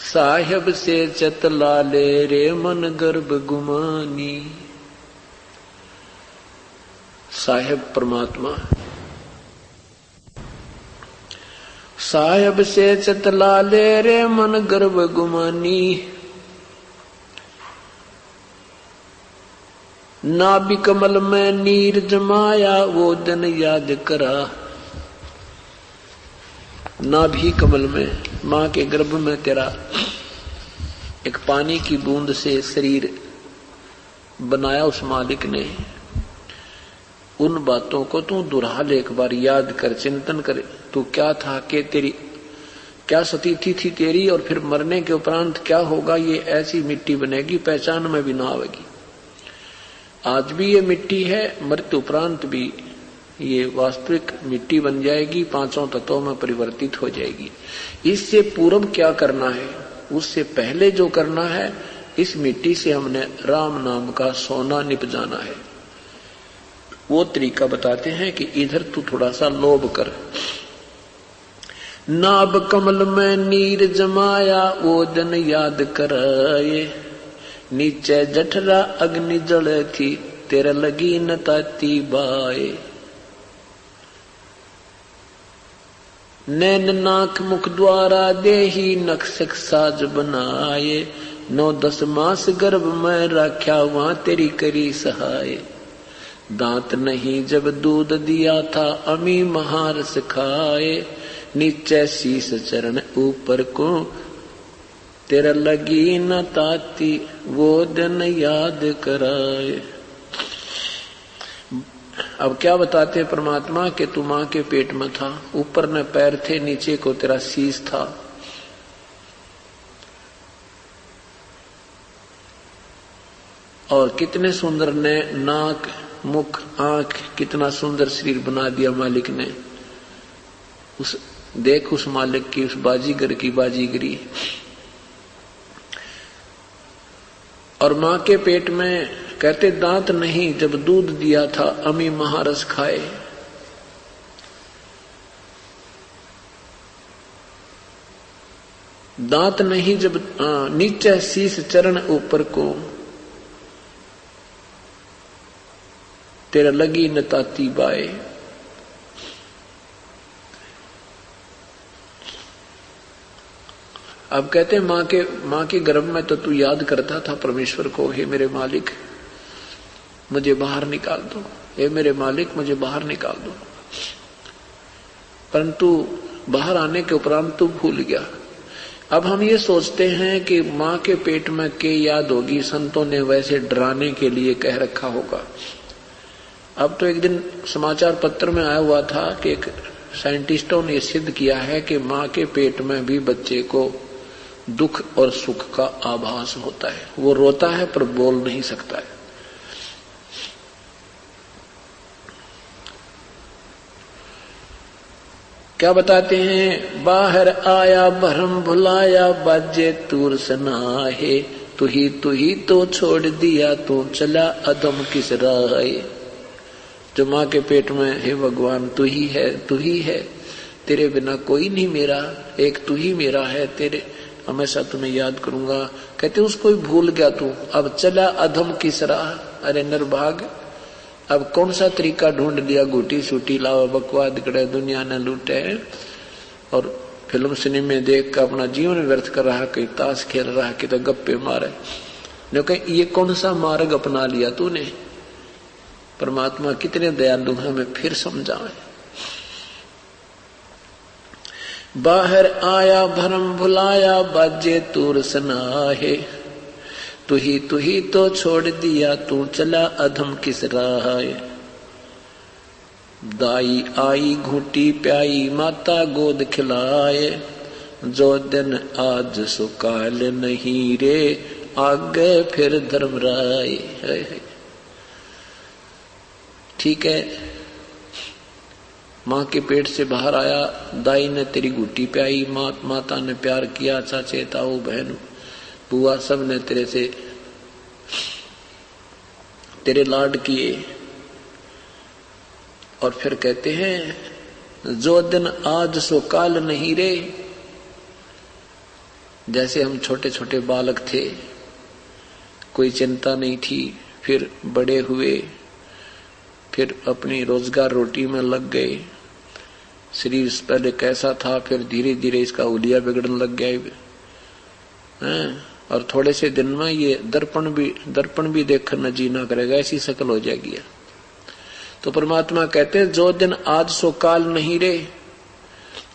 साहेब से चतला ले रे मन गर्भ गुमानी। साहेब परमात्मा। साहेब से चतला ले रे मन गर्भ गुमानी। नाभि कमल में नीर जमाया वो दिन याद करा। नाभि कमल में मां के गर्भ में तेरा एक पानी की बूंद से शरीर बनाया उस मालिक ने। उन बातों को तू दुहराल एक बार याद कर, चिंतन कर। तू क्या था कि तेरी क्या स्थिति थी तेरी, और फिर मरने के उपरांत क्या होगा। ये ऐसी मिट्टी बनेगी पहचान में भी ना आवेगी। आज भी ये मिट्टी है, मृत्यु उपरांत भी ये वास्तविक मिट्टी बन जाएगी, पांचों तत्वों में परिवर्तित हो जाएगी। इससे पूर्व क्या करना है, उससे पहले जो करना है, इस मिट्टी से हमने राम नाम का सोना निप जाना है। वो तरीका बताते हैं कि इधर तू थोड़ा सा लोभ कर। नाभ कमल में नीर जमाया वो दिन याद कराए। नीचे जठरा अग्नि जल थी तेरे लगी न ताती बाए। नैन नाक मुख द्वारा देही नक्शक साज बनाए। 9-10 मास गर्भ में राख्या वहां तेरी करी सहाय। दांत नहीं जब दूध दिया था अमी महारस खाए। नीचे शीस चरण ऊपर को तेरा लगी न ताती वो दिन याद कराए। अब क्या बताते परमात्मा कि तू मां के पेट में था, ऊपर न पैर थे, नीचे को तेरा शीस था। और कितने सुंदर ने नाक मुख आंख, कितना सुंदर शरीर बना दिया मालिक ने। उस देख उस मालिक की, उस बाजीगर की बाजीगरी। और मां के पेट में कहते दांत नहीं जब दूध दिया था अमी महारस खाए। दांत नहीं जब नीचे शीस चरण ऊपर को तेरा लगी न ताती बाए। अब कहते हैं मां के गर्भ में तो तू याद करता था परमेश्वर को, हे मेरे मालिक मुझे बाहर निकाल दो, हे मेरे मालिक मुझे बाहर निकाल दो। परंतु बाहर आने के उपरांत तू भूल गया। अब हम ये सोचते हैं कि मां के पेट में के याद होगी, संतों ने वैसे डराने के लिए कह रखा होगा। अब तो एक दिन समाचार पत्र में आया हुआ था कि एक साइंटिस्टों ने सिद्ध किया है कि मां के पेट में भी बच्चे को दुख और सुख का आभास होता है। वो रोता है पर बोल नहीं सकता है। क्या बताते हैं, बाहर आया भरम भुलाया बाजे तूर सनाहे। तू ही तो छोड़ दिया तू चला अधम किस राहे। जो मां के पेट में, हे भगवान तू ही है, तेरे बिना कोई नहीं मेरा, एक तू ही मेरा है, तेरे हमेशा तुम्हें याद करूंगा। कहते उसको ही भूल गया तू, अब चला अधम किस राह। अरे निर्भाग, अब कौन सा तरीका ढूंढ लिया, घूटी सूटी लाओ बकवाद करे दुनिया न लूटे। और फिल्म सिनेमा देख कर अपना जीवन व्यर्थ कर रहा, कहीं ताश खेल रहा, कि तो गप्पे मारे। लेकिन ये कौन सा मार्ग अपना लिया तूने। परमात्मा कितने दयालु हमें फिर समझाए। बाहर आया भरम भुलाया बाजे तूर सनाहे। तू ही तो छोड़ दिया तू चला अधम किस राह। दाई आई घूटी प्याई माता गोद खिलाए। जो दिन आज सो काल नहीं रे आगे फिर धर्म राय। ठीक है, मां के पेट से बाहर आया, दाई ने तेरी घूटी प्याई, माता ने प्यार किया, चाचे ताऊ बहन बुआ सब ने तेरे लाड किए। और फिर कहते हैं जो दिन आज सो काल नहीं रे। जैसे हम छोटे छोटे बालक थे, कोई चिंता नहीं थी, फिर बड़े हुए, फिर अपनी रोजगार रोटी में लग गए। शरीर पहले कैसा था, फिर धीरे धीरे इसका हुलिया बिगड़ने लग गया है, और थोड़े से दिन में ये दर्पण भी देखकर न जीना करेगा, ऐसी शक्ल हो जाएगी। तो परमात्मा कहते हैं जो दिन आज सो काल नहीं रे।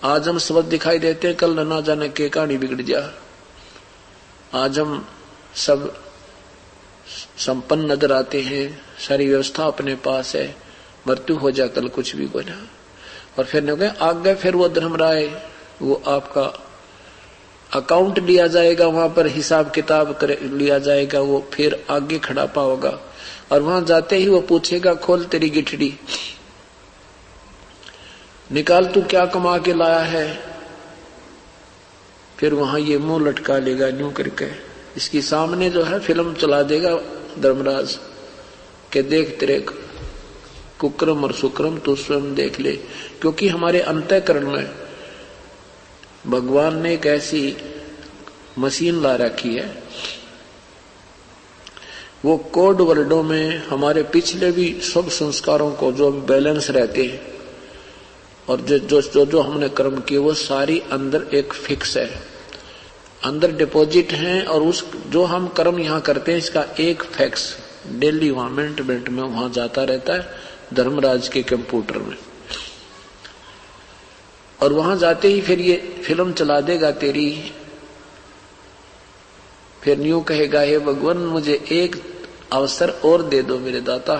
आज हम सब दिखाई देते हैं, कल ना जाने के कहानी बिगड़ जा। आज हम सब संपन्न नजर आते हैं, सारी व्यवस्था अपने पास है, मृत्यु हो जा कल कुछ भी हो जा। और फिर ने कहा आगे फिर वो धर्मराय, वो आपका अकाउंट लिया जाएगा, वहां पर हिसाब किताब लिया जाएगा, वो फिर आगे खड़ा पाओगा। और वहां जाते ही वो पूछेगा खोल तेरी गिठड़ी, निकाल तू क्या कमा के लाया है। फिर वहां ये मुंह लटका लेगा यूं करके, इसकी सामने जो है फिल्म चला देगा धर्मराज के देख तेरे कुक्रम और सुक्रम तू स्वयं देख ले। क्योंकि हमारे अंतःकरण में भगवान ने एक ऐसी मशीन ला रखी है, वो कोड वर्डों में हमारे पिछले भी सब संस्कारों को जो बैलेंस रहते हैं और जो हमने कर्म किए वो सारी अंदर एक फिक्स है, अंदर डिपॉजिट है। और उस जो हम कर्म यहाँ करते हैं इसका एक फैक्स डेली वहां मिनट में वहां जाता रहता है धर्मराज के कंप्यूटर में। और वहां जाते ही फिर ये फिल्म चला देगा तेरी। फिर यूं कहेगा हे भगवान मुझे एक अवसर और दे दो मेरे दाता,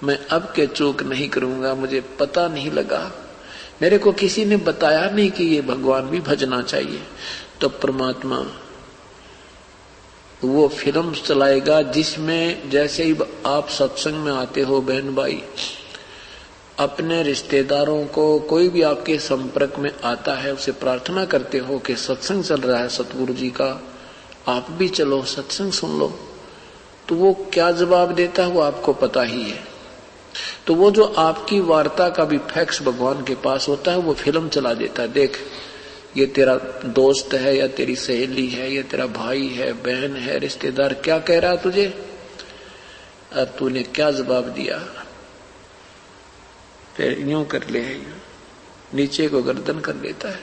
मैं अब के चूक नहीं करूंगा, मुझे पता नहीं लगा, मेरे को किसी ने बताया नहीं कि ये भगवान भी भजना चाहिए। तो परमात्मा वो फिल्म चलाएगा जिसमें जैसे ही आप सत्संग में आते हो बहन भाई, अपने रिश्तेदारों को कोई भी आपके संपर्क में आता है उसे प्रार्थना करते हो कि सत्संग चल रहा है सतगुरु जी का, आप भी चलो सत्संग सुन लो। तो वो क्या जवाब देता है वो आपको पता ही है। तो वो जो आपकी वार्ता का भी फैक्स भगवान के पास होता है वो फिल्म चला देता है, देख ये तेरा दोस्त है या तेरी सहेली है या तेरा भाई है बहन है रिश्तेदार क्या कह रहा है तुझे और तूने क्या जवाब दिया। फिर यूं कर ले, नीचे को गर्दन कर लेता है।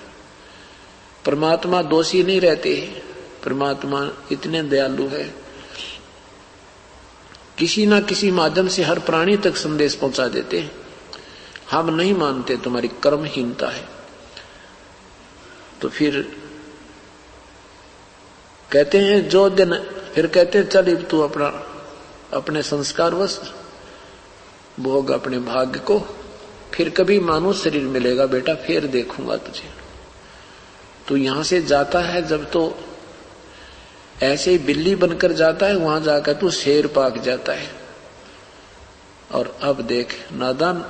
परमात्मा दोषी नहीं रहते, परमात्मा इतने दयालु है, किसी ना किसी माध्यम से हर प्राणी तक संदेश पहुंचा देते हैं। हम नहीं मानते तुम्हारी कर्महीनता है। तो फिर कहते हैं जो दिन, फिर कहते हैं चल तू अपने संस्कार वश भोग अपने भाग्य को, फिर कभी मानो शरीर मिलेगा बेटा फिर देखूंगा तुझे। तू यहां से जाता है जब तो ऐसे ही बिल्ली बनकर जाता है, वहां जाकर तू शेर पाक जाता है। और अब देख नादान,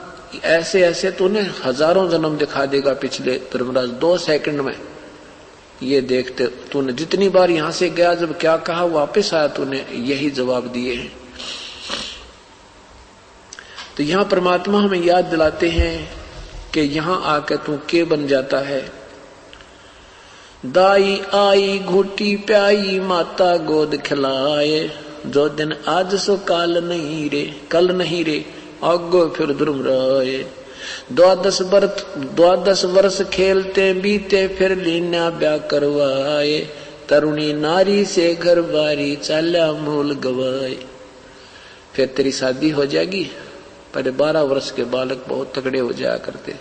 ऐसे ऐसे तूने हजारों जन्म दिखा देगा पिछले धर्मराज 2 सेकंड में। ये देखते तूने जितनी बार यहां से गया जब क्या कहा वापस आया तूने यही जवाब दिए हैं। तो यहां परमात्मा हमें याद दिलाते हैं कि यहां आकर तू के बन जाता है। दाई आई घूटी प्याई माता गोद खिलाए, जो दिन आज सो काल नहीं रे, कल नहीं रे आगो फिर धर्मराय। 12 वर्ष खेलते बीते फिर लीना ब्याह करवाए, तरुणी नारी से घर बारी चाल्या मूल गवाए। फिर तेरी शादी हो जाएगी। पहले 12 वर्ष के बालक बहुत तगड़े हो जाया करते,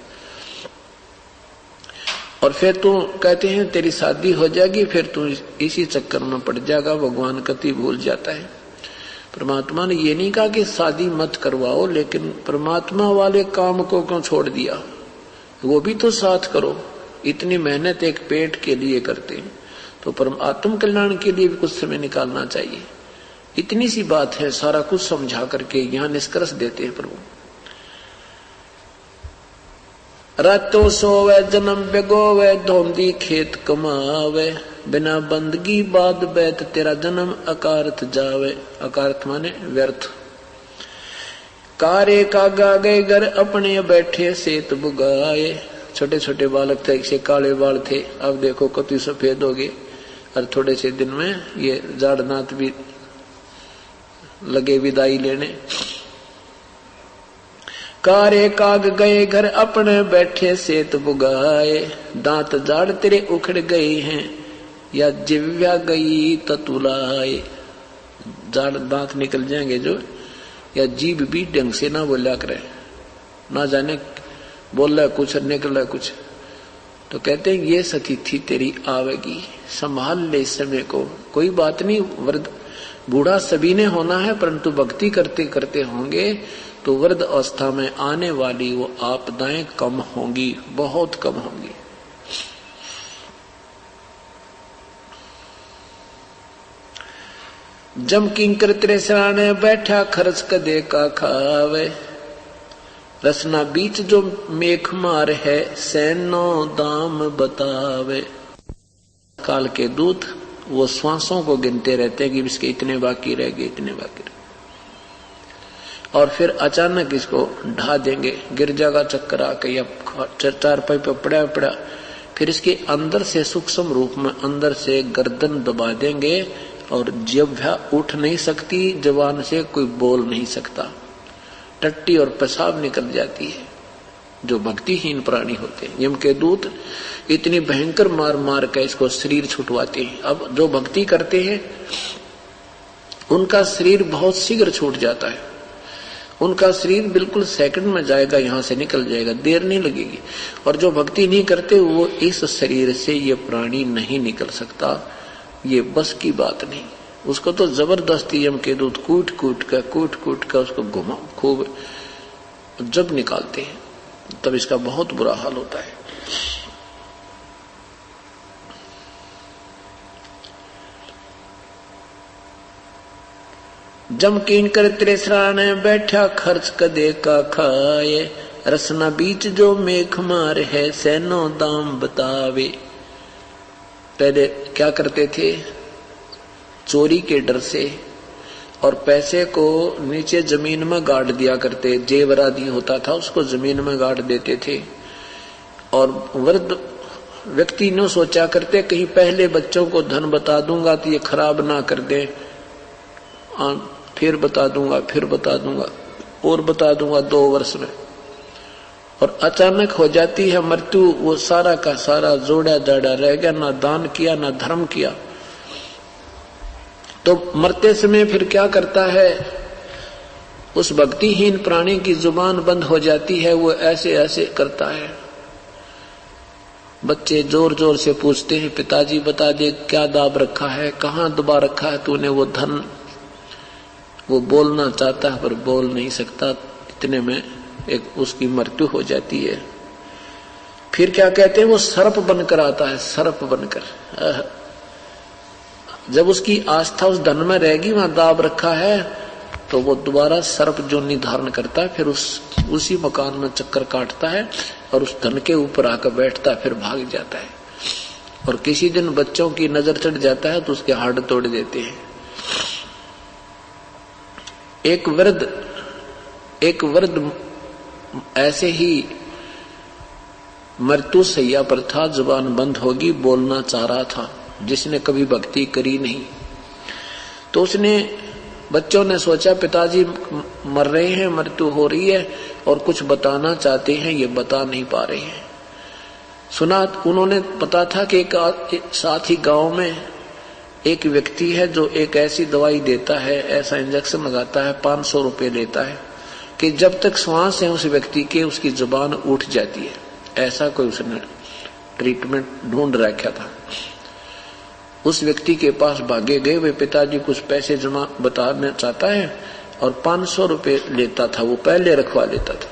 और फिर तू कहते हैं तेरी शादी हो जाएगी, फिर तू इसी चक्कर में पड़ जाएगा, भगवान कति भूल जाता है। परमात्मा ने ये नहीं कहा कि शादी मत करवाओ, लेकिन परमात्मा वाले काम को क्यों छोड़ दिया, वो भी तो साथ करो। इतनी मेहनत एक पेट के लिए करते हैं तो आत्म कल्याण के लिए भी कुछ समय निकालना चाहिए। इतनी सी बात है, सारा कुछ समझा करके यहाँ निष्कर्ष देते हैं प्रभु। रातों सोवे जन्म बेगोवे धोंदी खेत कमावे, बिना बंदगी बाद बैत तेरा जन्म अकारथ जावे। अकारथ माने व्यर्थ। कारे कागा गए घर अपने बैठे सेत बुगाए। छोटे छोटे बालक थे, से काले बाल थे, अब देखो कति सफेद हो गए। और थोड़े से दिन में ये जाड़नाथ भी लगे विदाई लेने। कारे काग गए घर अपने बैठे सेत बुगाए, दांत जाड़ तेरे उखड़ गए हैं या जिव्या गई ततुलाए। जाड़ दांत निकल जाएंगे जो, या जीभ भी ढंग से ना बोला करे, ना जाने बोल रहा कुछ और निकल रहा कुछ। तो कहते हैं ये सतिथि तेरी आवेगी, संभाल ले इस समय को। कोई बात नहीं, वृद्ध बूढ़ा सभी ने होना है, परंतु भक्ति करते करते होंगे तो वृद्ध अवस्था में आने वाली वो आपदाएं कम होंगी, बहुत कम होंगी। जम किंकर तेरे सराने बैठा खर्च कदे का खावे, रसना बीच जो मेख मार है सैनो दाम बतावे। काल के दूत वो श्वासों को गिनते रहते हैं कि इसके इतने बाकी रह गए, इतने बाकी रह, और फिर अचानक इसको ढा देंगे, गिर जाएगा चक्कर आके या चार पाई पे पड़ा। फिर इसके अंदर से सूक्ष्म रूप में अंदर से गर्दन दबा देंगे और जिह्वा उठ नहीं सकती, जबान से कोई बोल नहीं सकता, टट्टी और पेशाब निकल जाती है। जो भक्तिहीन प्राणी होते हैं, यम के दूत इतनी भयंकर मार मार कर इसको शरीर छुटवाते हैं। अब जो भक्ति करते हैं उनका शरीर बहुत शीघ्र छूट जाता है, उनका शरीर बिल्कुल सेकंड में जाएगा, यहां से निकल जाएगा, देर नहीं लगेगी। और जो भक्ति नहीं करते वो इस शरीर से ये प्राणी नहीं निकल सकता, ये बस की बात नहीं। उसको तो जबरदस्ती यम के दूत कूट कूट कर उसको घुमा खूब जब निकालते हैं, तब इसका बहुत बुरा हाल होता है। जम कीन कर तेरे सराने बैठा खर्च कदे का खाए, रसना बीच जो मेख मार है सैनो दाम बतावे। पहले क्या करते थे, चोरी के डर से और पैसे को नीचे जमीन में गाड़ दिया करते, जेवरादी होता था उसको जमीन में गाड़ देते थे। और वृद्ध व्यक्ति ने सोचा करते कहीं पहले बच्चों को धन बता दूंगा तो ये खराब ना कर दे, फिर बता दूंगा और बता दूंगा 2 वर्ष में। और अचानक हो जाती है मृत्यु, वो सारा का सारा जोड़ा जाड़ा रह गया, ना दान किया ना धर्म किया। तो मरते समय फिर क्या करता है, उस भक्तिहीन प्राणी की जुबान बंद हो जाती है, वो ऐसे ऐसे करता है। बच्चे जोर जोर से पूछते हैं, पिताजी बता दे क्या दाब रखा है, कहाँ दबा रखा है तूने वो धन। वो बोलना चाहता है पर बोल नहीं सकता, इतने में एक उसकी मृत्यु हो जाती है। फिर क्या कहते हैं, वो सर्प बनकर आता है, सर्प बनकर। जब उसकी आस्था उस धन में रहेगी, वहां दाब रखा है, तो वो दोबारा सर्प जो निर्धारण करता है, फिर उसी मकान में चक्कर काटता है और उस धन के ऊपर आकर बैठता है, फिर भाग जाता है। और किसी दिन बच्चों की नजर चढ़ जाता है तो उसके हाड़ तोड़ देते हैं। एक वृद्ध ऐसे ही मृत्यु सैया पर था, जुबान बंद होगी, बोलना चाह रहा था, जिसने कभी भक्ति करी नहीं। तो उसने, बच्चों ने सोचा पिताजी मर रहे हैं, मृत्यु हो रही है और कुछ बताना चाहते हैं, ये बता नहीं पा रहे हैं। सुना उन्होंने, पता था कि एक साथ ही गांव में एक व्यक्ति है जो एक ऐसी दवाई देता है, ऐसा इंजेक्शन लगाता है, 500 रुपए लेता है कि जब तक श्वास है उस व्यक्ति के, उसकी जुबान उठ जाती है। ऐसा कोई उसने ट्रीटमेंट ढूंढ रखा था। उस व्यक्ति के पास भागे गए, वे पिताजी कुछ पैसे जमा बताना चाहता है और 500 रुपए लेता था, वो पहले रखवा लेता था।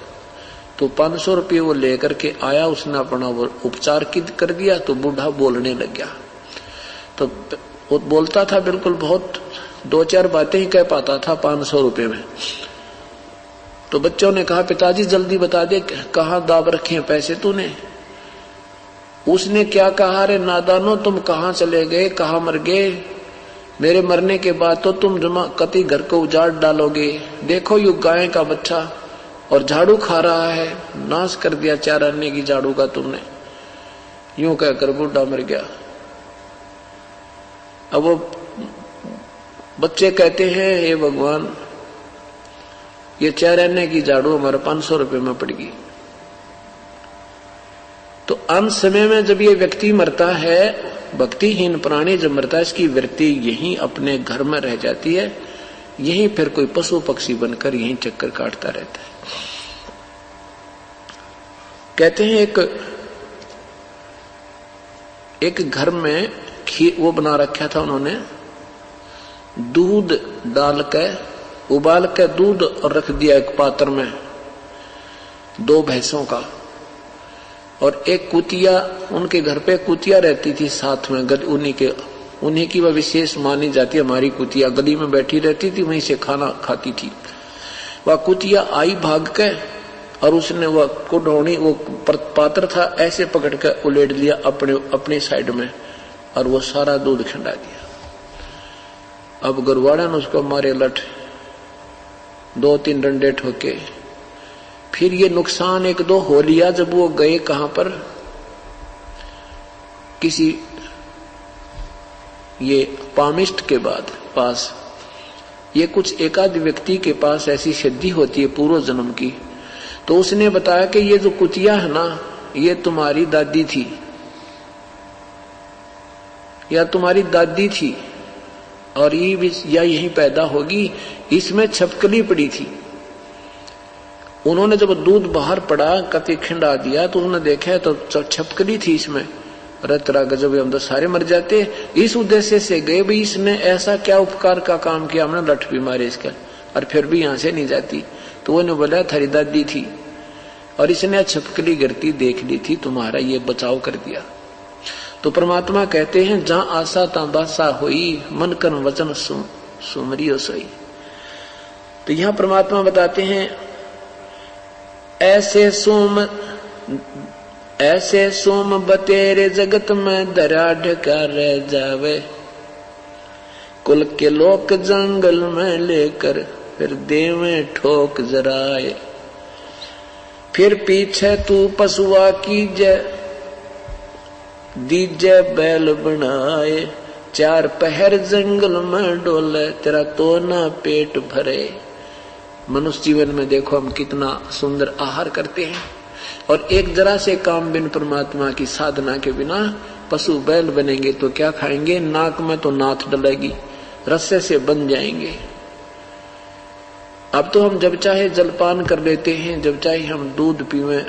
तो 500 रुपये वो लेकर के आया, उसने अपना वो उपचार कर दिया तो बूढ़ा बोलने लग गया। तो वो बोलता था बिल्कुल, बहुत 2-4 बातें ही कह पाता था 500 रुपये में। तो बच्चों ने कहा पिताजी जल्दी बता दे कहाँ दाब रखे हैं पैसे तूने। उसने क्या कहा, रे नादानो तुम कहाँ चले गए, कहाँ मर गए, मेरे मरने के बाद तो तुम जमा कति घर को उजाड़ डालोगे। देखो यू गाय का बच्चा और झाड़ू खा रहा है, नाश कर दिया 4 आने की झाड़ू का तुमने। यूं कहकर बूढ़ा मर गया। अब वो बच्चे कहते हैं, हे भगवान, ये 4 आने की झाड़ू हमारे 500 रुपये में पड़ गई। तो अंत समय में जब ये व्यक्ति मरता है, भक्तिहीन प्राणी जब मरता है, इसकी वृत्ति यहीं अपने घर में रह जाती है, यहीं फिर कोई पशु पक्षी बनकर यहीं चक्कर काटता रहता है। कहते हैं एक घर में खीर वो बना रखा था उन्होंने, दूध डाल के उबाल के दूध और रख दिया एक पात्र में 2 भैंसों का, और एक कुतिया, उनके घर पे कुतिया रहती थी साथ में, उन्हीं की वह विशेष मानी जाती है। हमारी कुतिया गली में बैठी रहती थी, वहीं से खाना खाती थी। वह कुतिया आई भाग के, और उसने वह कुढ़ौनी, वो पात्र था, ऐसे पकड़ के उलेट लिया अपने साइड में, और वो सारा दूध खिंडा दिया। अब गुरवाड़ा ने उसको मारे लठ, 2-3 डंडे ठोके। फिर ये नुकसान 1-2 हो लिया जब वो गए कहां पर, किसी ये पामिष्ट के बाद पास, ये कुछ एकाध व्यक्ति के पास ऐसी सिद्धि होती है पूर्व जन्म की। तो उसने बताया कि ये जो कुतिया है ना, ये तुम्हारी दादी थी, या तुम्हारी दादी थी, और ये भी या यहीं पैदा होगी, इसमें छपकली पड़ी थी। उन्होंने जब दूध बाहर पड़ा, कति खिंडा दिया, तो उन्होंने देखा तो छपकली थी इसमें। रतरा गजब, हम तो सारे मर जाते। इस उद्देश्य से गए, भाई इसने ऐसा क्या उपकार का काम किया, हमने लठ भी मारे इसका, और फिर भी यहां से नहीं जाती। तो वो ने बोला थारी दादी थी, और इसने छपकली गिरती देख ली थी, तुम्हारा ये बचाव कर दिया। तो परमात्मा कहते हैं, जहां आशा ता बासा होई, मन कर्म वचन सुमरियो सोई। तो यहां परमात्मा बताते हैं, ऐसे सोम बतेरे जगत में दरा ढका रह जावे, कुल के लोक जंगल में लेकर फिर देवे ठोक जराए। फिर पीछे तू पशुआ कीजे, दीजे बैल बनाए, 4 पहर जंगल में डोले, तेरा तो ना पेट भरे। मनुष्य जीवन में देखो हम कितना सुंदर आहार करते हैं, और एक जरा से काम बिन परमात्मा की साधना के बिना पशु बैल बनेंगे तो क्या खाएंगे, नाक में तो नाथ डलेगी, रस्से से बन जाएंगे। अब तो हम जब चाहे जलपान कर लेते हैं, जब चाहे हम दूध पीवें,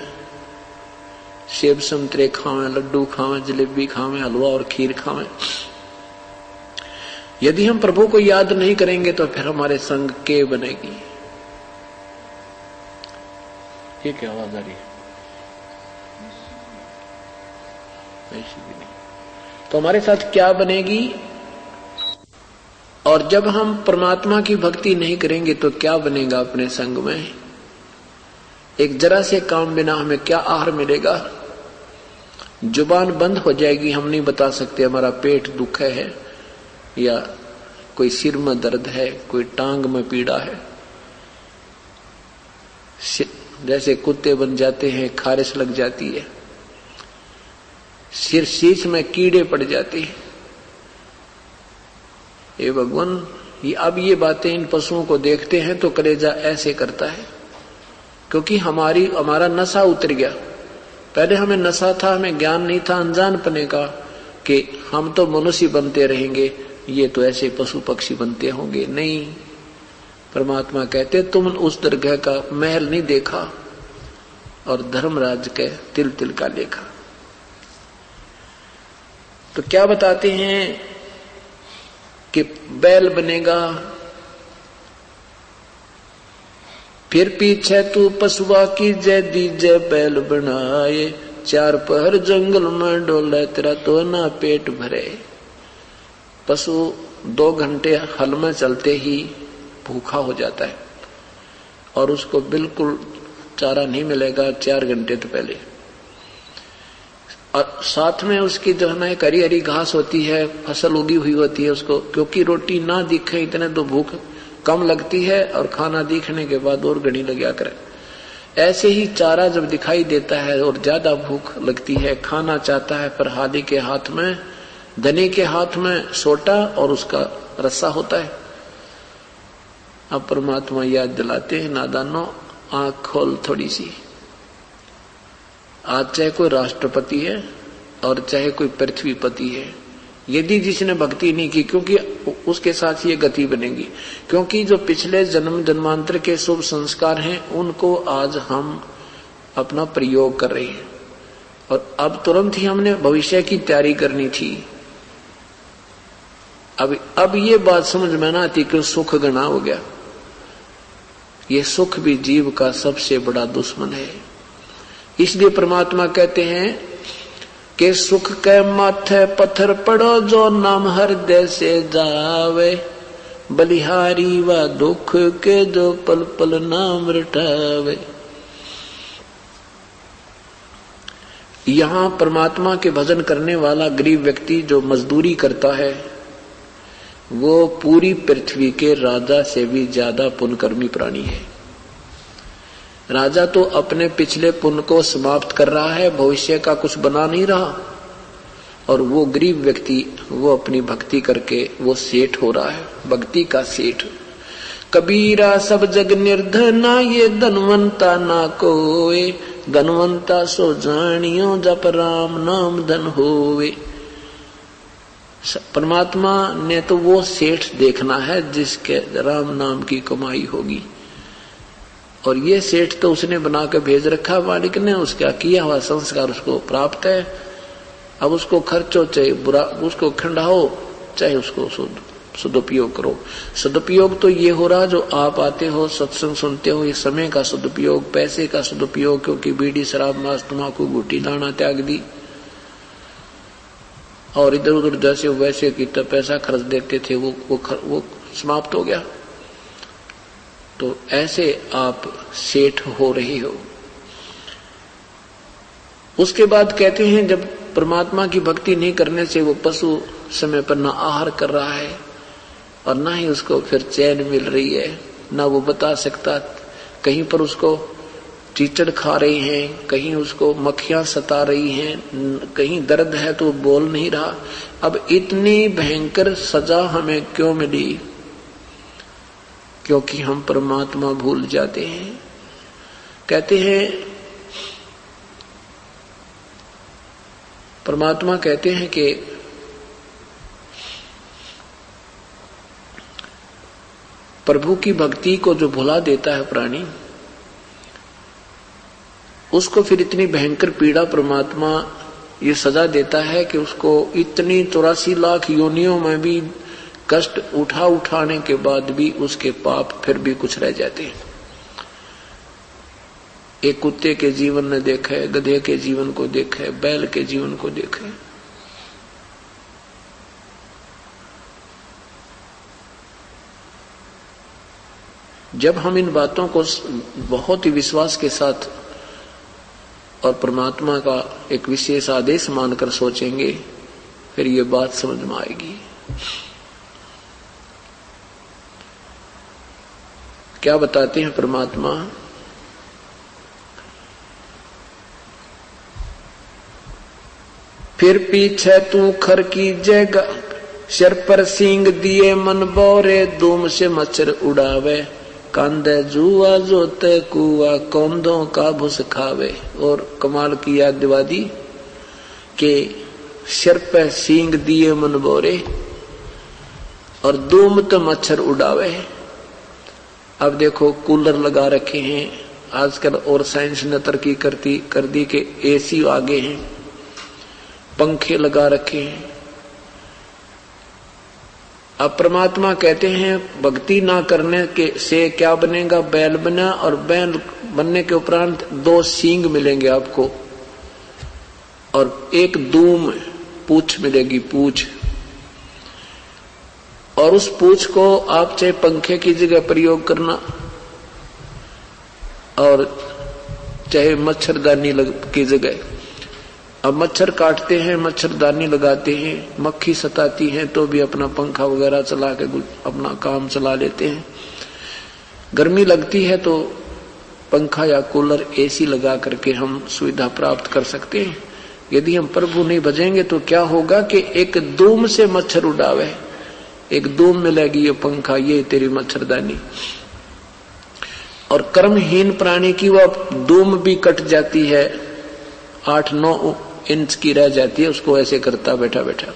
सेब संतरे खावें, लड्डू खावें, जलेबी खावें, हलवा और खीर खावें। यदि हम प्रभु को याद नहीं करेंगे तो फिर हमारे संग के बनेगी। ये क्या आवाज आ रही है? ऐसी भी नहीं। तो हमारे साथ क्या बनेगी? और जब हम परमात्मा की भक्ति नहीं करेंगे तो क्या बनेगा अपने संग में? एक जरा से काम बिना हमें क्या आहार मिलेगा? जुबान बंद हो जाएगी, हम नहीं बता सकते हमारा पेट दुख है, या कोई सिर में दर्द है, कोई टांग में पीड़ा है। जैसे कुत्ते बन जाते हैं, खारिश लग जाती है, सिर शीश में कीड़े पड़ जाते हैं। ये भगवान, अब ये बातें इन पशुओं को देखते हैं तो कलेजा ऐसे करता है, क्योंकि हमारा नशा उतर गया। पहले हमें नशा था, हमें ज्ञान नहीं था, अनजानपने का, कि हम तो मनुष्य बनते रहेंगे, ये तो ऐसे पशु पक्षी बनते होंगे। नहीं, परमात्मा कहते तुम उस दरगाह का महल नहीं देखा और धर्मराज के तिल तिल का लेखा। तो क्या बताते हैं कि बैल बनेगा, फिर पीछे तू पशुआ की जय दीजे बैल बनाए, 4 पहर जंगल में डोले, तेरा तो ना पेट भरे। पशु 2 घंटे हल में चलते ही भूखा हो जाता है, और उसको बिल्कुल चारा नहीं मिलेगा 4 घंटे तो पहले। और साथ में उसकी जो है ना एक हरी हरी घास होती है, फसल उगी हुई होती है उसको, क्योंकि रोटी ना दिखे इतने तो भूख कम लगती है, और खाना दिखने के बाद और घड़ी लगा करे। ऐसे ही चारा जब दिखाई देता है और ज्यादा भूख लगती है, खाना चाहता है, पर हादी के हाथ में धनी के हाथ में सोटा और उसका रस्सा होता है। अब परमात्मा याद दिलाते हैं, नादानो आंख खोल थोड़ी सी। आज चाहे कोई राष्ट्रपति है और चाहे कोई पृथ्वीपति है, यदि जिसने भक्ति नहीं की, क्योंकि उसके साथ ये गति बनेगी, क्योंकि जो पिछले जन्म जन्मांतर के शुभ संस्कार हैं उनको आज हम अपना प्रयोग कर रहे हैं, और अब तुरंत ही हमने भविष्य की तैयारी करनी थी। अब ये बात समझ में ना आती कि सुख गणा हो गया। ये सुख भी जीव का सबसे बड़ा दुश्मन है। इसलिए परमात्मा कहते हैं कि सुख के माथे पत्थर पड़ो जो नाम हृदय से जावे, बलिहारी व दुख के जो पल पल नाम रटावे। यहां परमात्मा के भजन करने वाला गरीब व्यक्ति जो मजदूरी करता है वो पूरी पृथ्वी के राजा से भी ज्यादा पुण्यकर्मी प्राणी है। राजा तो अपने पिछले पुण्य को समाप्त कर रहा है, भविष्य का कुछ बना नहीं रहा, और वो गरीब व्यक्ति वो अपनी भक्ति करके वो सेठ हो रहा है, भक्ति का सेठ। कबीरा सब जग निर्धना ये धनवंता ना कोए, धनवंता सो जानियो जप राम नाम धन होवे। परमात्मा ने तो वो सेठ देखना है जिसके राम नाम की कमाई होगी, और ये सेठ तो उसने बना के भेज रखा मालिक ने, उसका किया हुआ संस्कार उसको प्राप्त है। अब उसको खर्चो चाहे बुरा, उसको खंडाओ चाहे उसको सदुपयोग करो। सदुपयोग तो ये हो रहा जो आप आते हो सत्संग सुनते हो, ये समय का सदुपयोग, पैसे का सदुपयोग, क्योंकि बीड़ी शराब मांस तम्बाकू गुटी लाना त्याग दी और इधर उधर जैसे वैसे की तो पैसा खर्च देते थे वो समाप्त हो गया। तो ऐसे आप सेठ हो रहे हो। उसके बाद कहते हैं जब परमात्मा की भक्ति नहीं करने से वो पशु समय पर ना आहार कर रहा है और ना ही उसको फिर चैन मिल रही है, ना वो बता सकता, कहीं पर उसको कीचड़ खा रही हैं, कहीं उसको मक्खियां सता रही हैं, कहीं दर्द है तो बोल नहीं रहा। अब इतनी भयंकर सजा हमें क्यों मिली? क्योंकि हम परमात्मा भूल जाते हैं। कहते हैं परमात्मा कहते हैं कि प्रभु की भक्ति को जो भुला देता है प्राणी, उसको फिर इतनी भयंकर पीड़ा परमात्मा ये सजा देता है कि उसको इतनी 84 लाख योनियों में भी कष्ट उठाने के बाद भी उसके पाप फिर भी कुछ रह जाते हैं। एक कुत्ते के जीवन ने देखे, गधे के जीवन को देखे, बैल के जीवन को देखे। जब हम इन बातों को बहुत ही विश्वास के साथ और परमात्मा का एक विशेष आदेश मानकर सोचेंगे, फिर ये बात समझ में आएगी। क्या बताते हैं परमात्मा? फिर पीछे तू खर की जगह, सिर पर सींग दिए मन बोरे, धूम से मच्छर उड़ावे, कांदे जुआ जोते कुआ, कौंदों का भुस खावे। और कमाल की याद दिवा दी कि सिर पे सींग दिए मन बोरे और धूम तो मच्छर उड़ावे। अब देखो कूलर लगा रखे हैं आजकल, और साइंस ने तरक्की कर दी कि एसी आगे हैं, पंखे लगा रखे हैं। अब परमात्मा कहते हैं भक्ति ना करने के से क्या बनेगा? बैल बना, और बैल बनने के उपरांत 2 सींग मिलेंगे आपको और एक दूम पूंछ मिलेगी, पूंछ। और उस पूंछ को आप चाहे पंखे की जगह प्रयोग करना और चाहे मच्छरदानी की जगह। अब मच्छर काटते हैं, मच्छरदानी लगाते हैं, मक्खी सताती है तो भी अपना पंखा वगैरह चला के अपना काम चला लेते हैं। गर्मी लगती है तो पंखा या कूलर एसी लगा करके हम सुविधा प्राप्त कर सकते हैं। यदि हम प्रभु नहीं भजेंगे तो क्या होगा कि एक दूम से मच्छर उड़ावे, एक दूम मिलेगी ये पंखा, ये तेरी मच्छरदानी। और कर्महीन प्राणी की वह दूम भी कट जाती है, 8-9 इंच की रह जाती है, उसको ऐसे करता बैठा बैठा।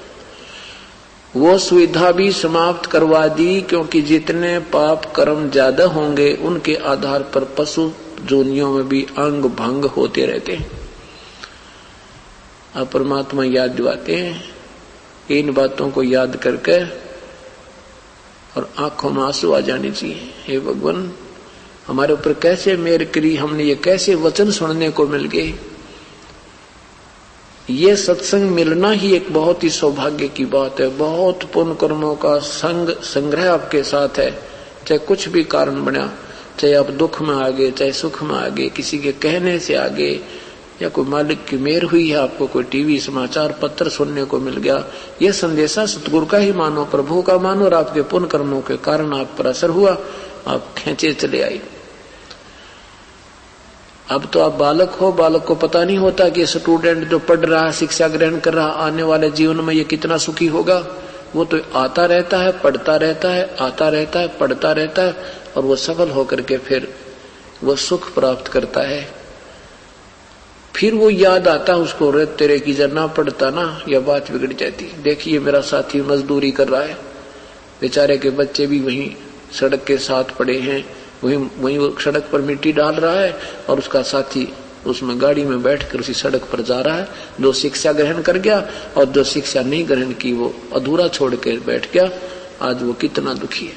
वो सुविधा भी समाप्त करवा दी, क्योंकि जितने पाप कर्म ज्यादा होंगे उनके आधार पर पशु जोनियों में भी अंग भंग होते रहते हैं। अब परमात्मा याद दिलाते हैं, इन बातों को याद करके और आंखों में आंसू आ जाने चाहिए। हे भगवान, हमारे ऊपर कैसे मेहर करी, हमने ये कैसे वचन सुनने को मिल गए। ये सत्संग मिलना ही एक बहुत ही सौभाग्य की बात है। बहुत पुण्य कर्मों का संग्रह आपके साथ है, चाहे कुछ भी कारण बना, चाहे आप दुख में आ गए, चाहे सुख में आ गए, किसी के कहने से आ गए, या कोई मालिक की मेहर हुई है, आपको कोई टीवी समाचार पत्र सुनने को मिल गया, ये संदेशा सतगुरु का ही मानो, प्रभु का मानो, और आपके पुण्य कर्मों के कारण आप पर असर हुआ, आप खेचे चले आए। अब तो आप बालक हो, बालक को पता नहीं होता कि स्टूडेंट जो पढ़ रहा है, शिक्षा ग्रहण कर रहा, आने वाले जीवन में ये कितना सुखी होगा। वो तो आता रहता है, पढ़ता रहता है, आता रहता है, पढ़ता रहता है, और वो सफल होकर के फिर वो सुख प्राप्त करता है। फिर वो याद आता उसको, रे तेरे की जर ना पढ़ता ना, यह बात बिगड़ जाती। देखिए मेरा साथी मजदूरी कर रहा है, बेचारे के बच्चे भी वहीं सड़क के साथ पड़े हैं, वहीं वो सड़क पर मिट्टी डाल रहा है, और उसका साथी उसमें गाड़ी में बैठकर उसी सड़क पर जा रहा है। जो शिक्षा ग्रहण कर गया और जो शिक्षा नहीं ग्रहण की वो अधूरा छोड़ के बैठ गया। आज वो कितना दुखी है।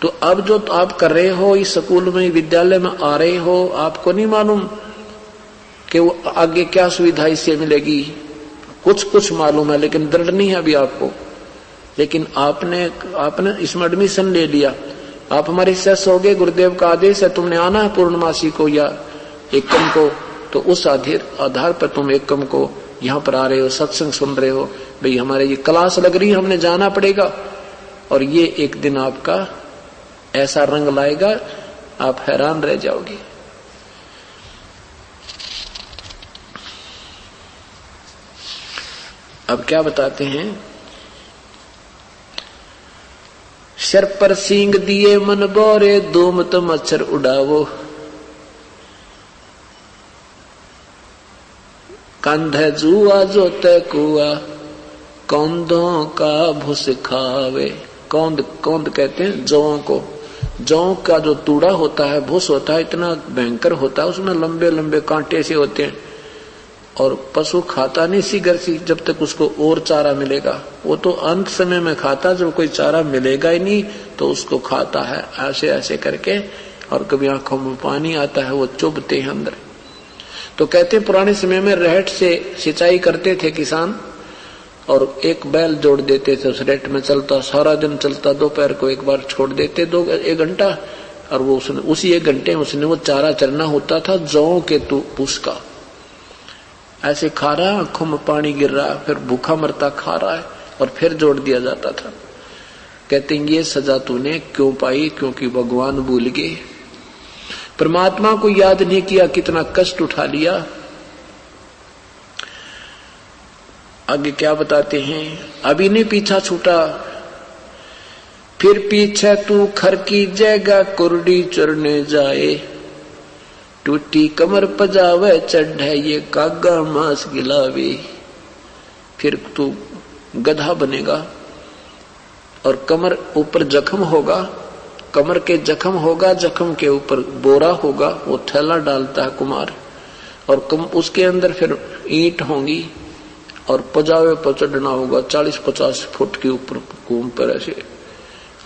तो अब जो आप कर रहे हो, इस स्कूल में, विद्यालय में आ रहे हो, आपको नहीं मालूम कि वो आगे क्या सुविधा इससे मिलेगी। कुछ मालूम है, लेकिन दृढ़ नहीं है अभी आपको। लेकिन आपने इसमें एडमिशन ले लिया, आप हमारे शिष्य हो गए, गुरुदेव का आदेश है, तुमने आना है पूर्णमासी को या एकम को, तो उस आधार पर तुम एकम को यहाँ पर आ रहे हो, सत्संग सुन रहे हो। भाई हमारे ये क्लास लग रही है, हमने जाना पड़ेगा। और ये एक दिन आपका ऐसा रंग लाएगा, आप हैरान रह जाओगे। अब क्या बताते हैं, सर पर सींग दिए मन बोरे, दूम तो मच्छर उड़ावो, कंधे जुआ जोते कुआ, कौंदों का भूस खावे। कौंद कहते हैं जौ को। जौ का जो तूड़ा होता है, भूस होता है, इतना भयंकर होता है, उसमें लंबे लंबे कांटे से होते हैं, और पशु खाता नहीं सीगर सी जब तक उसको और चारा मिलेगा। वो तो अंत समय में खाता, जब कोई चारा मिलेगा ही नहीं तो उसको खाता है ऐसे ऐसे करके, और कभी आंखों में पानी आता है, वो चुभते हैं अंदर। तो कहते पुराने समय में रहट से सिंचाई करते थे किसान, और एक बैल जोड़ देते थे, उस रहट में चलता, सारा दिन चलता, दोपहर को एक बार छोड़ देते 1 घंटा, और वो उसी 1 घंटे में उसने वो चारा चरना होता था जौ के भूस का। ऐसे खा रहा, आंखों में पानी गिर रहा, फिर भूखा मरता खा रहा है, और फिर जोड़ दिया जाता था। कहते हैं ये सजा तूने क्यों पाई, क्योंकि भगवान भूल गए, परमात्मा को याद नहीं किया, कितना कष्ट उठा लिया। आगे क्या बताते हैं, अभी नहीं पीछा छूटा, फिर पीछे तू खर की जगह कुर्डी चरने जाए, टूटी कमर पजावे चढ़े ये कागा मांस गिलावे। फिर तू गधा बनेगा, और कमर ऊपर जख्म होगा, कमर के जख्म होगा, जख्म के ऊपर बोरा होगा, वो थैला डालता है कुमार, और उसके अंदर फिर ईंट होंगी, और पजावे पर चढ़ना होगा 40-50 फुट के ऊपर घूम पर ऐसे,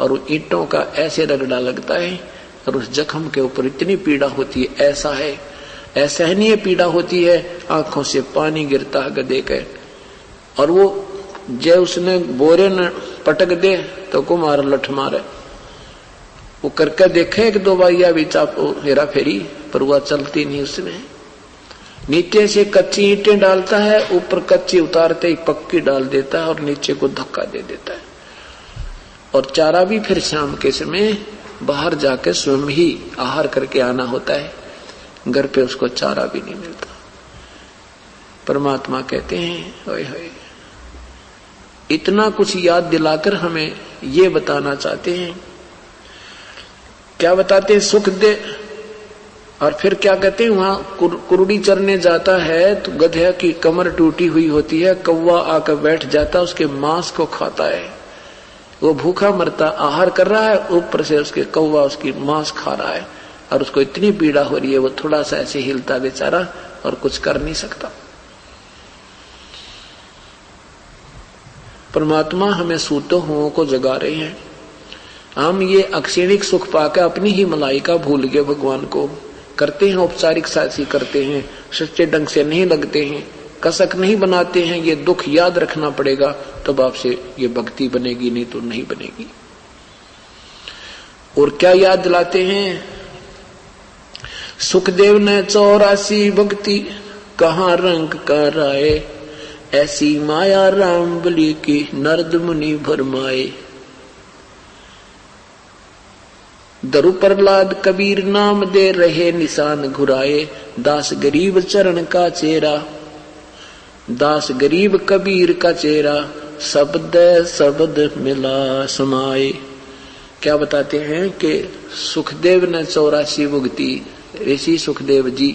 और वो ईंटों का ऐसे रगड़ा लगता है, और उस जख्म के ऊपर इतनी पीड़ा होती है, ऐसा है असहनीय पीड़ा होती है, आंखों से पानी गिरता है गधे के। और वो जय उसने बोरे न पटक दे तो कुमार लठ मारे, वो करके देखे 1-2 बार या भी चापो हेरा फेरी, पर वह चलती नहीं उसमें। नीचे से कच्ची ईंटें डालता है, ऊपर कच्ची उतारते ही पक्की डाल देता है, और नीचे को धक्का दे देता है। और चारा भी फिर शाम के समय बाहर जाके स्वयं ही आहार करके आना होता है, घर पे उसको चारा भी नहीं मिलता। परमात्मा कहते हैं, होय होय, इतना कुछ याद दिलाकर हमें ये बताना चाहते हैं। क्या बताते हैं? सुख दे। और फिर क्या कहते हैं? वहां कुरुड़ी चरने जाता है तो गधे की कमर टूटी हुई होती है, कौवा आकर बैठ जाता, उसके मांस को खाता है। वो भूखा मरता, आहार कर रहा है, ऊपर से उसके कौवा उसकी मांस खा रहा है और उसको इतनी पीड़ा हो रही है, वो थोड़ा सा ऐसे हिलता बेचारा और कुछ कर नहीं सकता। परमात्मा हमें सूतों हुओं को जगा रहे हैं। हम ये अक्षणिक सुख पाकर अपनी ही मलाइका भूल गए, भगवान को करते हैं औपचारिक साथी करते हैं, सच्चे ढंग से नहीं लगते हैं, कसक नहीं बनाते हैं। ये दुख याद रखना पड़ेगा, तब आपसे ये भक्ति बनेगी, नहीं तो नहीं बनेगी। और क्या याद दिलाते हैं? सुखदेव ने 84 भक्ति कहाँ रंग कर आए, ऐसी माया राम बलि की नरद मुनि भरमाए। दरु प्रहलाद कबीर नाम दे रहे निशान घुराए, दास गरीब चरण का चेहरा, दास गरीब कबीर का चेहरा, शब्द शब्द मिला समाए। क्या बताते हैं कि सुखदेव ने 84 भुगती। ऋषि सुखदेव जी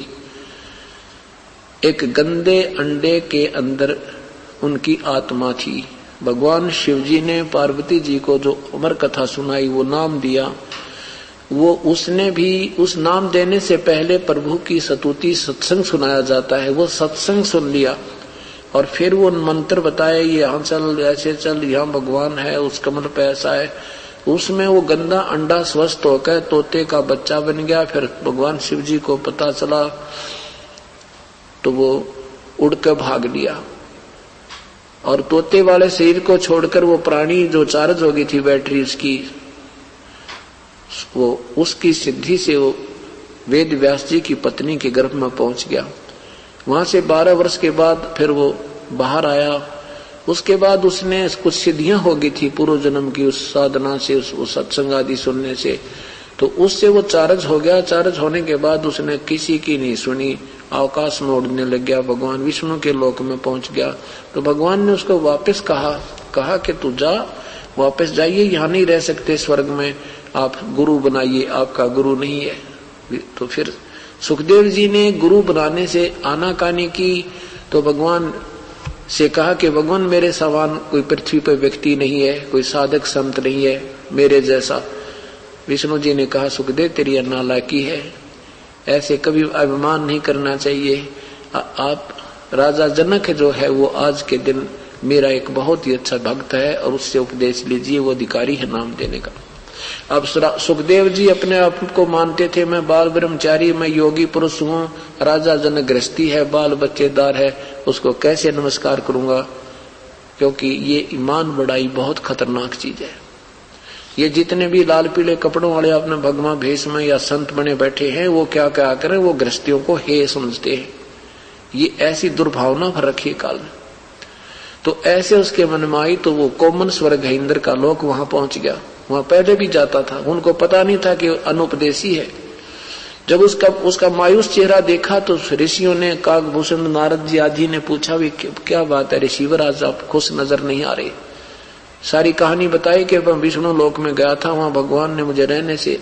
एक गंदे अंडे के अंदर उनकी आत्मा थी। भगवान शिव जी ने पार्वती जी को जो अमर कथा सुनाई, वो नाम दिया, वो उसने भी उस नाम देने से पहले प्रभु की स्तुति सत्संग सुनाया जाता है, वो सत्संग सुन लिया और फिर वो मंत्र बताए, ये यहाँ चल, ऐसे चल, यहाँ भगवान है, उस कमल पे ऐसा है। उसमें वो गंदा अंडा स्वस्थ होकर तोते का बच्चा बन गया। फिर भगवान शिव जी को पता चला तो वो उड़कर भाग लिया और तोते वाले शरीर को छोड़कर वो प्राणी जो चार्ज हो गई थी बैटरी उसकी, वो उसकी सिद्धि से वो वेद व्यास जी की पत्नी के गर्भ में पहुंच गया। वहां से 12 वर्ष के बाद फिर वो बाहर आया। उसके बाद उसने कुछ सिद्धियां हो गई थी पूर्व जन्म की, उस साधना से, उस सत्संग आदि सुनने से, तो उससे वो चार्ज हो गया। चार्ज होने के बाद उसने किसी की नहीं सुनी, आकाश में उड़ने लग गया, भगवान विष्णु के लोक में पहुंच गया। तो भगवान ने उसको वापस कहा कि तू जा, वापस जाइए, यहाँ नहीं रह सकते स्वर्ग में, आप गुरु बनाइए, आपका गुरु नहीं है। तो फिर सुखदेव जी ने गुरु बनाने से आनाकानी की, तो भगवान से कहा कि भगवान मेरे समान कोई पृथ्वी पर व्यक्ति नहीं है, कोई साधक संत नहीं है मेरे जैसा। विष्णु जी ने कहा सुखदेव तेरी नालायकी है, ऐसे कभी अभिमान नहीं करना चाहिए। आप राजा जनक जो है वो आज के दिन मेरा एक बहुत ही अच्छा भक्त है और उससे उपदेश लीजिए, वो अधिकारी है नाम देने का। अब सुखदेव जी अपने आप को मानते थे मैं बाल ब्रह्मचारी, मैं योगी पुरुष हूँ, राजा जनक गृहस्थी है, बाल बच्चेदार है, उसको कैसे नमस्कार करूंगा, क्योंकि ये ईमान बढ़ाई बहुत खतरनाक चीज है। ये जितने भी लाल पीले कपड़ों वाले अपने भगवा भेष में या संत बने बैठे हैं, वो क्या क्या करें, वो गृहस्थियों को हे समझते हैं। ये ऐसी दुर्भावना भर रखी काल में। तो ऐसे उसके मन में आई तो वो कोमन स्वर्ग है, इंद्र का लोक, वहां पहुंच गया। वहां पहले भी जाता था, उनको पता नहीं था कि अनुपदेशी है। जब उसका मायूस चेहरा देखा तो ऋषियों ने, काकभूषण नारद जी आदि ने पूछा भी क्या बात है ऋषिवर, आज आप खुश नजर नहीं आ रहे। सारी कहानी बताई कि मैं विष्णु लोक में गया था, वहां भगवान ने मुझे रहने से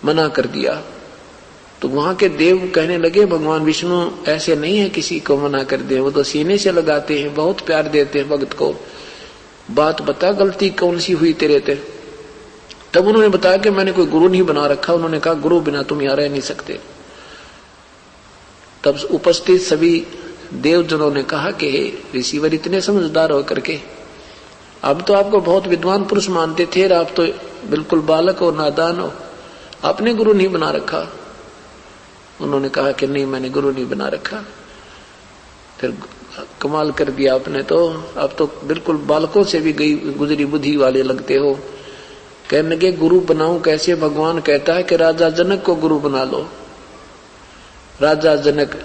मना कर दिया। तो वहां के देव कहने लगे भगवान विष्णु ऐसे नहीं है किसी को मना कर दे, वो तो सीने से लगाते हैं, बहुत प्यार देते हैं भक्त को, बात बता गलती कौन सी हुई तेरे ते। तब उन्होंने बताया कि मैंने कोई गुरु नहीं बना रखा। उन्होंने कहा गुरु बिना तुम यहाँ रह नहीं सकते। तब उपस्थित सभी देवजनों ने कहा कि ऋषिवर इतने समझदार होकर के अब तो आपको बहुत विद्वान पुरुष मानते थे, आप तो बिल्कुल बालक और नादान हो, आपने गुरु नहीं बना रखा। उन्होंने कहा कि नहीं मैंने गुरु नहीं बना रखा। फिर कमाल कर दिया आपने तो, अब तो बिल्कुल बालकों से भी गई गुजरी बुद्धि वाले लगते हो। कहने लगे गुरु बनाऊं कैसे, भगवान कहता है कि राजा जनक को गुरु बना लो। राजा जनक,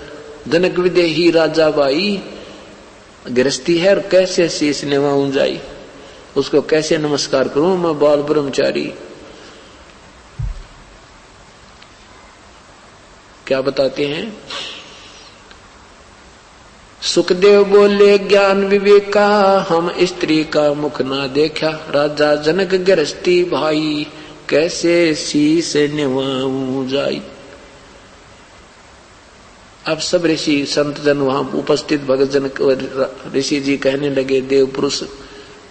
जनक विदेही राजा बाई, गृहस्थी है और कैसे शीश निभाऊं जाई, उसको कैसे नमस्कार करूं, मैं बाल ब्रह्मचारी। क्या बताते हैं सुखदेव बोले ज्ञान विवेका हम स्त्री का मुख ना देखा। राजा जनक गृहस्थी भाई कैसे शीस निभाऊं जाई। अब सब ऋषि संत जन वहां उपस्थित भगत जन ऋषि जी कहने लगे देव पुरुष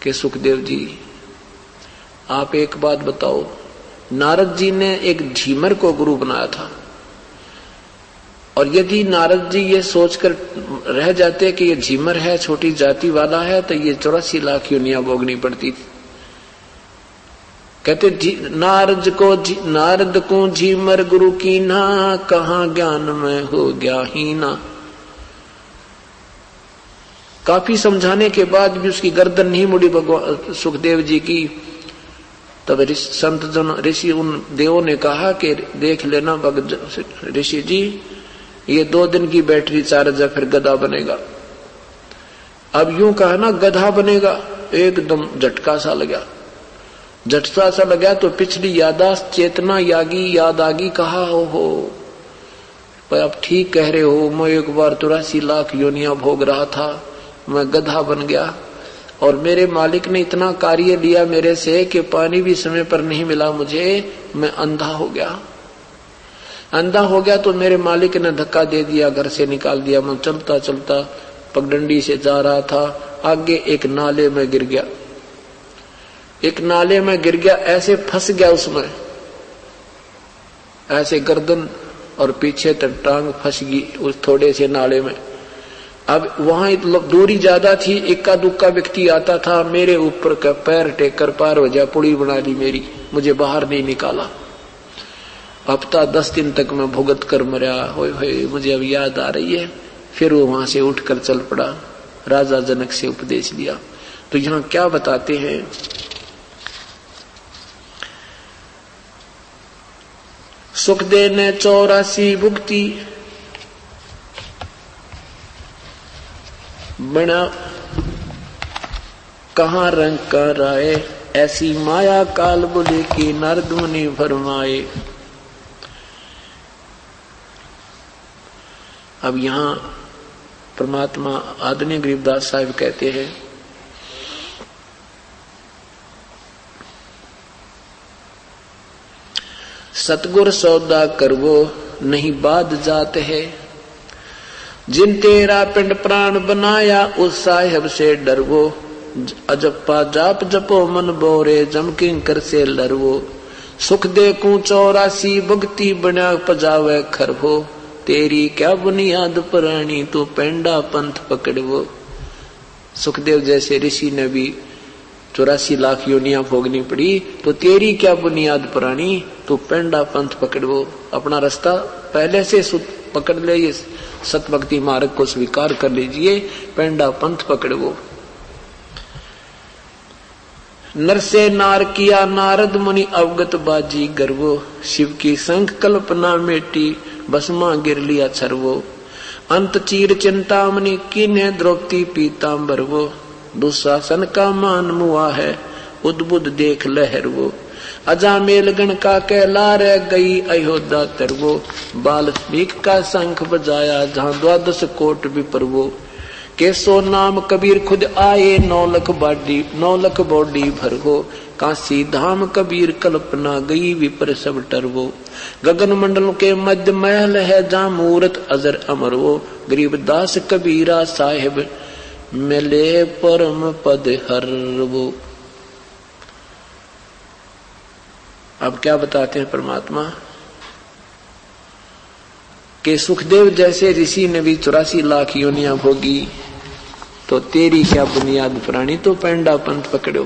के सुखदेव जी आप एक बात बताओ, नारद जी ने एक झीमर को गुरु बनाया था और यदि नारद जी ये सोचकर रह जाते कि ये झीमर है छोटी जाति वाला है तो ये 84 लाख योनियां भोगनी पड़ती थी। कहते नारद को झीमर गुरु की ना कहां ज्ञान में हो गया ही ना। काफी समझाने के बाद भी उसकी गर्दन नहीं मुड़ी भगवान सुखदेव जी की। तब संत जन ऋषि उन देवों ने कहा कि देख लेना ऋषि जी ये 2 दिन की बैटरी चार्ज है फिर गधा बनेगा। अब यूं कहा ना गधा बनेगा, एकदम झटका सा लगा। झटका सा लगा तो पिछली यादाश्त चेतना यागी याद आगी। कहा हो पर आप ठीक कह रहे हो, मैं एक बार 84 लाख योनियां भोग रहा था, मैं गधा बन गया और मेरे मालिक ने इतना कार्य लिया मेरे से कि पानी भी समय पर नहीं मिला मुझे, मैं अंधा हो गया। अंधा हो गया तो मेरे मालिक ने धक्का दे दिया, घर से निकाल दिया। मैं चलता चलता पगडंडी से जा रहा था, आगे एक नाले में गिर गया। एक नाले में गिर गया, ऐसे फंस गया उसमें, ऐसे गर्दन और पीछे तक टांग फंस गई उस थोड़े से नाले में। अब वहां दूरी ज्यादा थी, इक्का दुक्का व्यक्ति आता था, मेरे ऊपर का पैर टेक कर पार हो जाए, पुड़ी बना ली मेरी, मुझे बाहर नहीं निकाला। हफ्ता 10 दिन तक मैं भुगत कर मरा। होए मुझे अब याद आ रही है। फिर वो वहां से उठकर चल पड़ा, राजा जनक से उपदेश लिया। तो यहां क्या बताते हैं, सुखदेव ने 84 भुक्ति बना कहां रंग कर आए, ऐसी माया काल बोले की नारद मुनि फरमाए। अब यहां परमात्मा आदरणीय गरीबदास साहिब कहते हैं, सतगुर सौदा करवो नहीं बाद जात है, जिन तेरा पिंड प्राण बनाया उस साहिब से डरवो, अजप्पा जाप जपो मन बोरे जम किंकर से लरवो, सुख दे को 84 भक्ति बना पजावे खरवो, तेरी क्या बुनियाद पुरानी तू पेंडा पंथ पकड़वो। सुखदेव जैसे ऋषि ने भी 84 लाख योनियां भोगनी पड़ी, तो तेरी क्या बुनियाद पुरानी तू पेंडा पंथ पकड़वो। अपना रास्ता पहले से पकड़ ले, ये सत भक्ति मार्ग को स्वीकार कर लीजिए, पेंडा पंथ पकड़वो। नर से नार किया नारद मुनि अवगत बाजी गर्वो, शिव की संख कल्पना मेटी बसमा गिर लिया छरवो, अंत चीर चिंतामणि किन्हे द्रौपदी पीतांबर वो, दुशासन का मान मुआ है उद्बुद्ध देख लहर वो, अजामेल गण का कहला रह गई अयोध्या तरवो, बाल भीख का शंख बजाया जहां 12 कोट विपरवो, केसो नाम कबीर खुद आए 9 लख बॉडी भरवो, काशी धाम कबीर कल्पना गई विपर सब टरवो, गगन मंडल के मध्य महल है जहां मूरत अजर अमर वो, गरीबदास कबीरा साहिब मिले परम पद हर वो। अब क्या बताते हैं परमात्मा के सुखदेव जैसे ऋषि ने भी 84 लाख योनियां भोगी, तो तेरी क्या बुनियाद पुरानी तो पेंडा पंथ पकड़ो।